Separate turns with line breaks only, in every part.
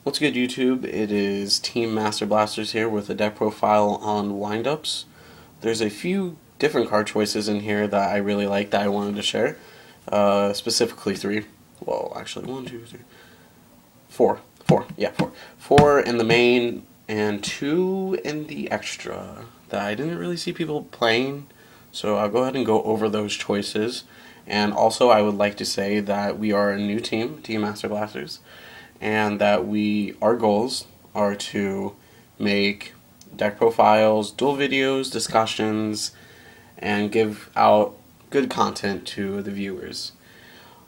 What's good, YouTube? It is TeamMastaBlasters here with a deck profile on windups. There's a few different card choices in here that I really like that I wanted to share. Specifically three. Well, actually, one, two, three, four. Yeah, four. Four in the main and two in the extra that I didn't really see people playing. So I'll go ahead and go over those choices. And also, I would like to say that we are a new team, TeamMastaBlasters, and that our goals are to make deck profiles, duel videos, discussions, and give out good content to the viewers.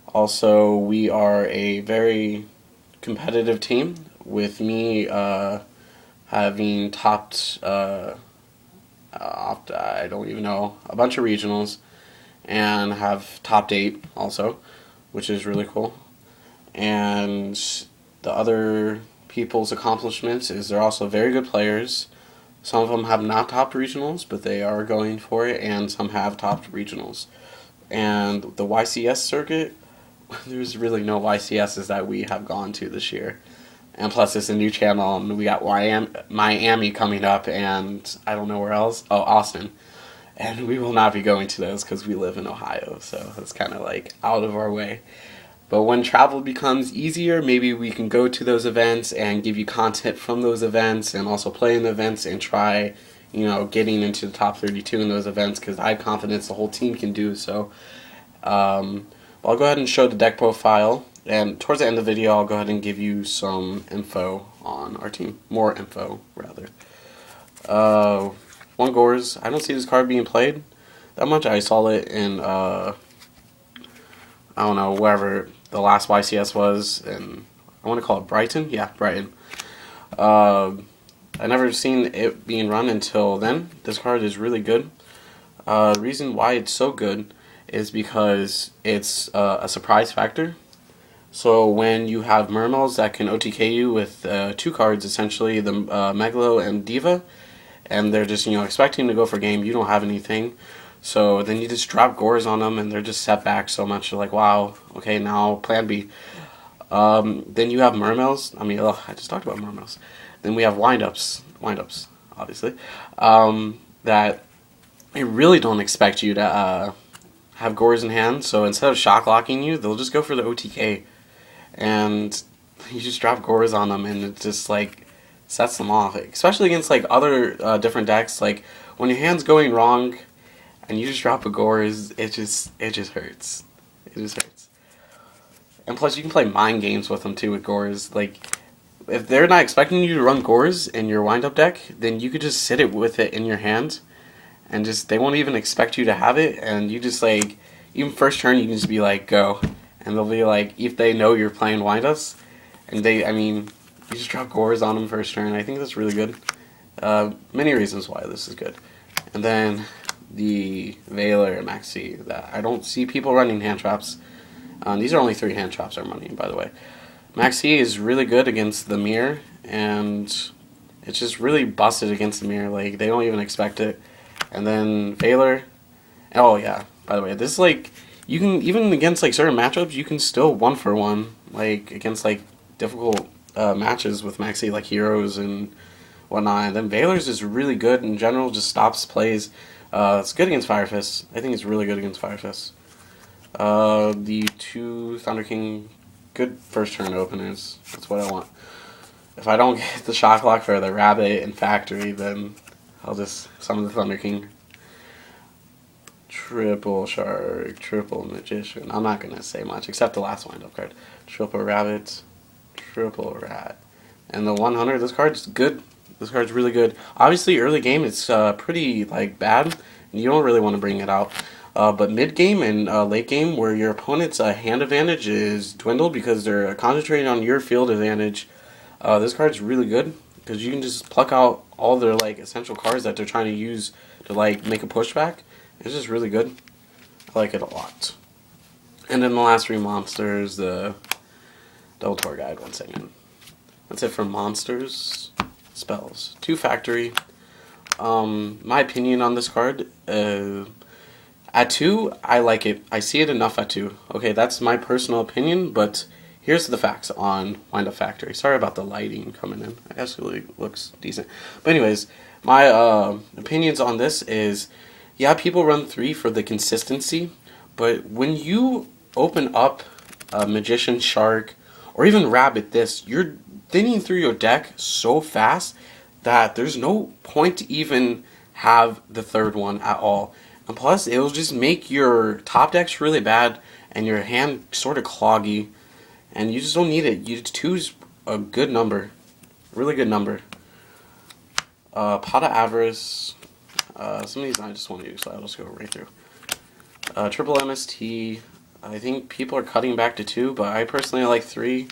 Also, we are a very competitive team, with me having topped, I don't even know, a bunch of regionals, and have topped 8 also, which is really cool. And the other people's accomplishments is they're also very good players. Some of them have not topped regionals, but they are going for it, and some have topped regionals. And the YCS circuit, there's really no YCSs that we have gone to this year. And plus, it's a new channel, and we got Miami coming up, and I don't know where else. Oh, Austin. And we will not be going to those because we live in Ohio, so it's kind of like out of our way. But when travel becomes easier, maybe we can go to those events and give you content from those events and also play in the events and try, getting into the top 32 in those events, because I have confidence the whole team can do so. I'll go ahead and show the deck profile, and towards the end of the video I'll go ahead and give you some info on our team. More info, rather. One Gores. I don't see this card being played that much. I saw it in, I don't know, wherever the last YCS was, and I want to call it Brighton. Yeah, Brighton. I never seen it being run until then. This card is really good. The reason why it's so good is because it's a surprise factor. So when you have Mermels that can OTK you with 2 cards, essentially, the Megalo and Diva, and they're just, expecting to go for game, you don't have anything. So then you just drop Gores on them, and they're just set back so much. You're like, wow, okay, now plan B. Then you have Mermels. I mean, I just talked about Mermels. Then we have windups, obviously, that they really don't expect you to have Gores in hand. So instead of shock locking you, they'll just go for the OTK, and you just drop Gores on them, and it just like sets them off. Especially against like other different decks, like when your hand's going wrong and you just drop a Gores, it just hurts. It just hurts. And plus, you can play mind games with them too with Gores. Like, if they're not expecting you to run Gores in your wind-up deck, then you could just sit it with it in your hand, and they won't even expect you to have it. And you just like, even first turn, you can just be like, go, and they'll be like, if they know you're playing wind-ups, and you just drop Gores on them first turn. I think that's really good. Many reasons why this is good. And then the Valor Maxi, that I don't see people running hand traps. These are only 3 hand traps I'm running, by the way. Maxi is really good against the mirror, and it's just really busted against the mirror. Like, they don't even expect it. And then Valor, oh yeah, by the way, this is like, you can, even against like certain matchups, you can still 1-for-1, like against like difficult matches with Maxi, like heroes and whatnot. And then Valor's is really good in general, just stops plays. It's good against Fire Fists. I think it's really good against Fire Fists. The 2 Thunder King, good first turn openers. That's what I want. If I don't get the shock lock for the Rabbit and Factory, then I'll just summon the Thunder King. Triple Shark, Triple Magician. I'm not gonna say much except the last wind-up card. Triple Rabbit, Triple Rat. And the 100, this card's good. This card's really good. Obviously, early game it's pretty like bad. You don't really want to bring it out. But mid game and late game, where your opponent's hand advantage is dwindled because they're concentrating on your field advantage, this card's really good because you can just pluck out all their like essential cards that they're trying to use to like make a pushback. It's just really good. I like it a lot. And then the last 3 monsters, the Double Tour Guide. One second. That's it for monsters. Spells. 2 Factory. My opinion on this card, at 2, I like it. I see it enough at 2. Okay, that's my personal opinion, but here's the facts on Wind Up Factory. Sorry about the lighting coming in. It actually looks decent. But anyways, my opinions on this is, yeah, people run 3 for the consistency, but when you open up a Magician, Shark, or even Rabbit this, you're thinning through your deck so fast that there's no point to even have the third one at all. And plus, it'll just make your top decks really bad and your hand sort of cloggy, and you just don't need it. 2's a good number, really good number. Pot of Avarice. Some of these I just want to use, so I'll just go right through. Triple MST. I think people are cutting back to 2, but I personally like 3.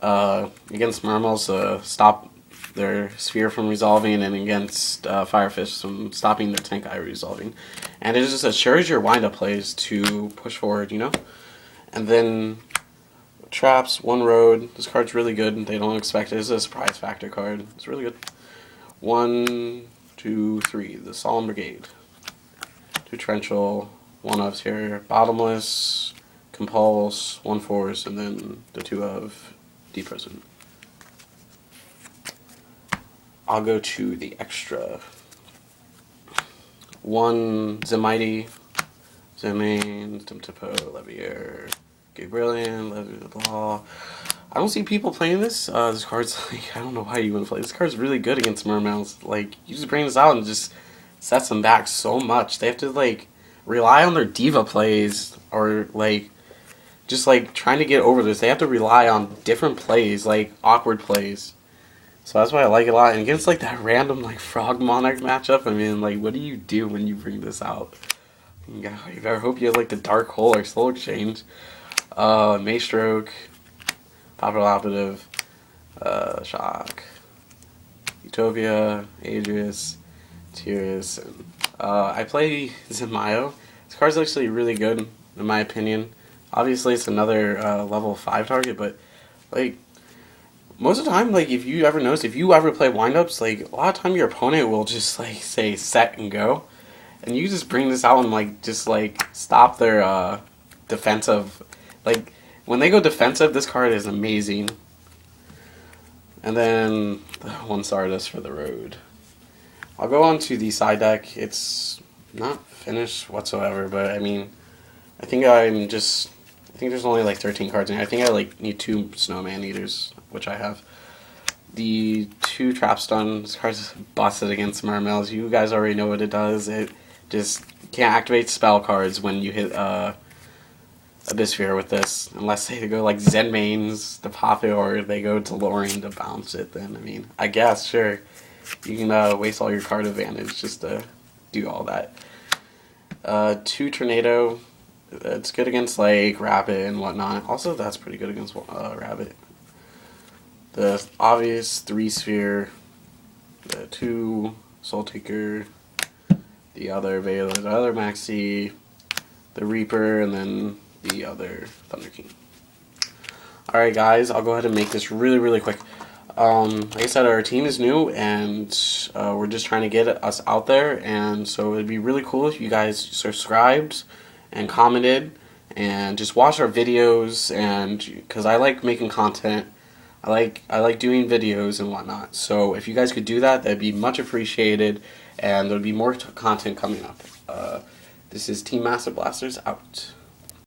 Against Mermals, stop their Sphere from resolving, and against Firefish from stopping their Tank Eye resolving. And it just assures your wind-up plays to push forward, you know? And then Traps, 1 Road. This card's really good. They don't expect it. It's a surprise factor card. It's really good. 1, 2, 3. The Solemn Brigade. 2 Trenchal. 1 of here. Bottomless. Compulse. 1 Force. And then the 2 of Deep Prison. I'll go to the extra. 1 Zemmighty. Zemain. Stimtipo. Levier. Gabrielian. Levier. I don't see people playing this. This card's like, I don't know why you want to play. This card's really good against Mermals. Like, you just bring this out and just sets them back so much. They have to, like, rely on their diva plays, or, like, just, like, trying to get over this. They have to rely on different plays, like, awkward plays. So that's why I like it a lot. And against, like, that random, like, Frog Monarch matchup, I mean, like, what do you do when you bring this out? You better hope you have, like, the Dark Hole or Soul Exchange. Maystroke. Popular Operative, Shock, Utopia, Adrius, Tears, and I play Zemayo. This card's actually really good, in my opinion. Obviously, it's another level 5 target, but, like, most of the time, like, if you ever notice, if you ever play windups, like, a lot of time your opponent will just, like, say set and go, and you just bring this out and, like, just, like, stop their defensive, like, when they go defensive, this card is amazing. And then 1 Stardust for the road. I'll go on to the side deck. It's not finished whatsoever, but I mean, I think there's only like 13 cards in here. I think I like need 2 Snowman Eaters, which I have. The 2 Trap Stun. This card's busted against Mermals. You guys already know what it does. It just can't activate spell cards when you hit Abyssphere with this, unless they go like Zen Mains to pop it, or they go to Lorraine to bounce it. Then, I mean, I guess, sure, you can waste all your card advantage just to do all that. 2 Tornado. It's good against like Rabbit and whatnot. Also, that's pretty good against Rabbit. The obvious 3 Sphere. The 2 Soul Taker. The other Veiler. The other Maxi. The Reaper, and then the other Thunder King. Alright guys, I'll go ahead and make this really, really quick. Like I said, our team is new, and we're just trying to get us out there, and so it'd be really cool if you guys subscribed and commented and just watch our videos, and because I like making content, I like doing videos and whatnot. So if you guys could do that, that'd be much appreciated, and there'll be more content coming up. This is TeamMastaBlasters out.